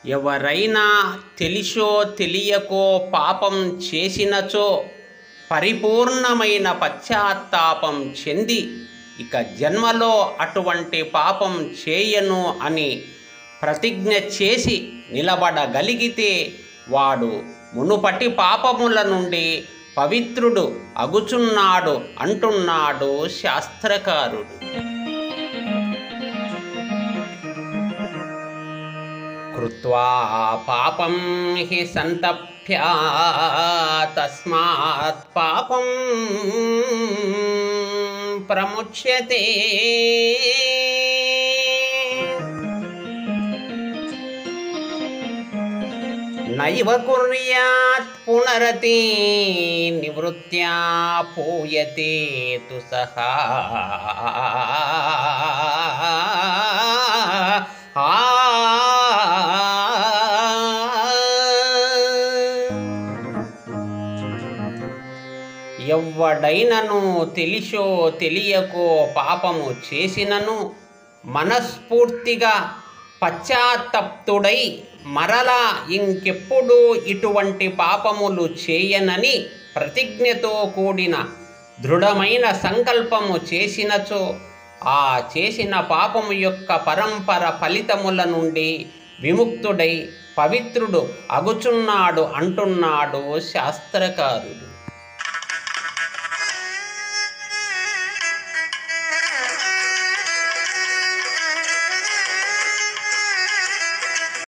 ఎవరైనా తెలిసో తెలియకో పాపం చేసినచో పరిపూర్ణమైన పశ్చాత్తాపం చెంది ఇక జన్మలో అటువంటి పాపం చేయను అని ప్రతిజ్ఞ చేసి నిలబడగలిగితే వాడు మునుపటి పాపముల నుండి పవిత్రుడు అగుచున్నాడు అంటున్నాడు శాస్త్రకారుడు. కృత్వా పాపం హి సంతప్య తస్మాత్ పాపం ప్రముచ్యతే. నైవ కుర్యాత్ పునరతి నివృత్త్యా పూయతే తు సహా. ఎవ్వడైనను తెలిసో తెలియకో పాపము చేసినను మనస్ఫూర్తిగా పశ్చాత్తప్తుడై మరలా ఇంకెప్పుడు ఇటువంటి పాపములు చేయనని ప్రతిజ్ఞతో కూడిన దృఢమైన సంకల్పము చేసినచో ఆ చేసిన పాపము యొక్క పరంపర ఫలితముల నుండి విముక్తుడై పవిత్రుడు అగుచున్నాడు అంటున్నాడు శాస్త్రకారుడు.